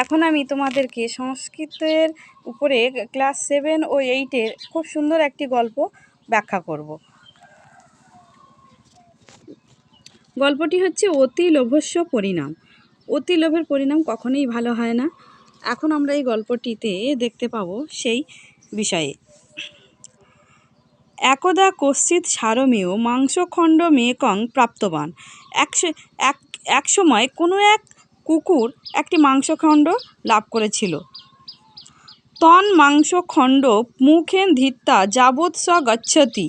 এখন আমি তোমাদেরকে সংস্কৃতের উপরে ক্লাস 7 ও 8-এর খুব সুন্দর একটি গল্প ব্যাখ্যা করব। গল্পটি হচ্ছে অতি লোভস্য পরিণাম। অতি লোভের পরিণাম কখনোই ভালো হয় না। এখন আমরা এই গল্পটিতে দেখতে পাবো সেই বিষয়ে। একদা কশ্চিৎ সারমেয় মাংসখণ্ড মেকং প্রাপ্তবান। এক সময় কোনো এক কুকুর একটি মাংসখণ্ড লাভ করেছিল। তন মাংসখণ্ড মুখেন ধিত্তা যাবৎ স গচ্ছতি।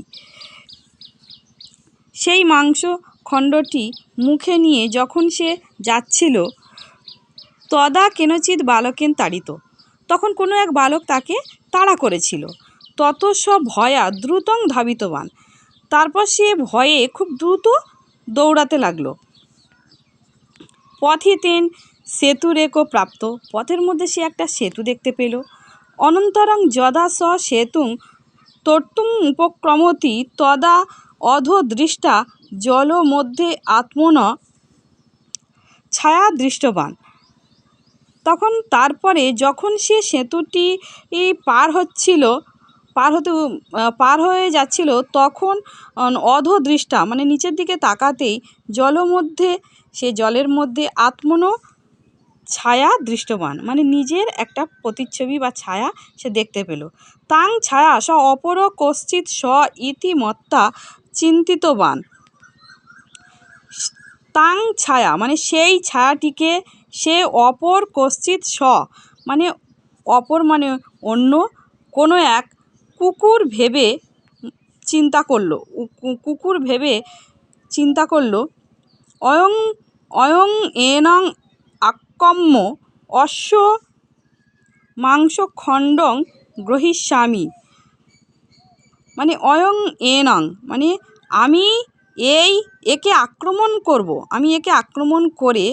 সেই মাংসখণ্ডটি মুখে নিয়ে যখন সে যাচ্ছিল, তদা কেনচিৎ বালকেন তাড়িত। তখন কোনো এক বালক তাকে তাড়া করেছিল। তত স ভয়া দ্রুতং ধাবিতবান। তারপর সে ভয়ে খুব দ্রুত দৌড়াতে লাগলো। পথিতেন সেতুরেকো প্রাপ্ত। পথের মধ্যে সে একটা সেতু দেখতে পেল। অনন্তরং যদা স সেতুং তর্তুম উপক্রমতি তদা অধোদৃষ্টা জল মধ্যে আত্মন ছায়া দৃষ্টবান। তারপরে যখন সে সেতুটি পার হয়ে যাচ্ছিল, তখন অধোদৃষ্টা মানে নিচের দিকে তাকাতেই জলের মধ্যে আত্মন ছায়া দৃষ্টবান মানে নিজের একটা প্রতিচ্ছবি বা ছায়া সে দেখতে পেল। তাং ছায়া স অপর কশ্চিৎ স ইতি মত্তা চিন্তিতবান। তাং ছায়া মানে সেই ছায়াটিকে সে অপর কশ্চিৎ স মানে অপর মানে অন্য কোনো এক কুকুর ভেবে চিন্তা করল অয়ং এনং আক্রম্য অশ্ব মাংসখণ্ডং গ্রহিষ্যামি। মানে অয়ং এনং মানে আমি একে আক্রমণ করে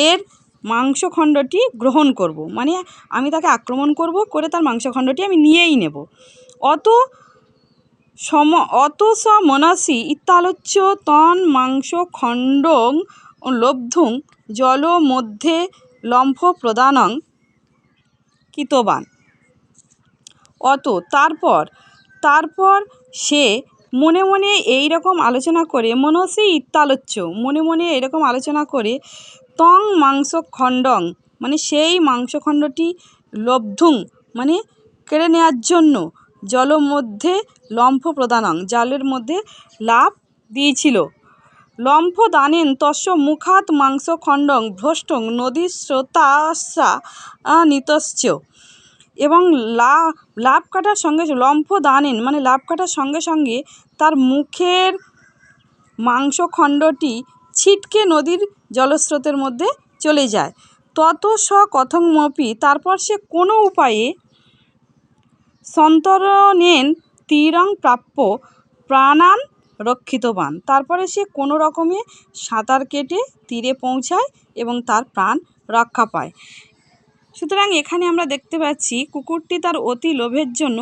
এর মাংসখণ্ডটি গ্রহণ করব। মানে আমি তাকে আক্রমণ করব, করে তার মাংসখণ্ডটি আমি নিয়েই নেব। অত স মনসি ইত্যালোচ্য তন মাংসখণ্ডং লব্ধুং জল মধ্যে লম্ফ প্রদানং কৃতবান। তারপর সে মনে মনে এইরকম আলোচনা করে তং মাংসখণ্ডং মানে সেই মাংসখণ্ডটি লব্ধুং মানে কেড়ে নেওয়ার জন্য জল মধ্যে লম্ফ প্রদানং জলের মধ্যে লাফ দিয়েছিল। লম্ফ দানেন তস্য মুখাৎ মাংসখণ্ডং ভ্রষ্টং নদী স্রোতাস্যা নিতশ্চ। এবং লাফ কাটার সঙ্গে লম্ফ দানেন মানে লাফ কাটার সঙ্গে সঙ্গে তার মুখের মাংসখণ্ডটি ছিটকে নদীর জলস্রোতের মধ্যে চলে যায়। তত স কথংমপি তারপর সে কোনো উপায়ে সন্তরণেন তীরং প্রাপ্য প্রাণান রক্ষিতবান। তারপরে সে কোনো রকমে সাঁতার কেটে তীরে পৌঁছায় এবং তার প্রাণ রক্ষা পায়। সুতরাং এখানে আমরা দেখতে পাচ্ছি কুকুরটি তার অতি লোভের জন্য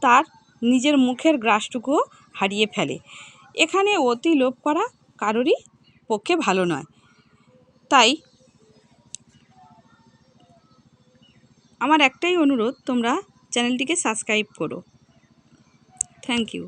তার নিজের মুখের গ্রাসটুকুও হারিয়ে ফেলে। এখানে অতি লোভ করা কারোরই পক্ষে ভালো নয়। তাই আমার একটাই অনুরোধ, তোমরা চ্যানেলটিকে সাবস্ক্রাইব করো। Thank you.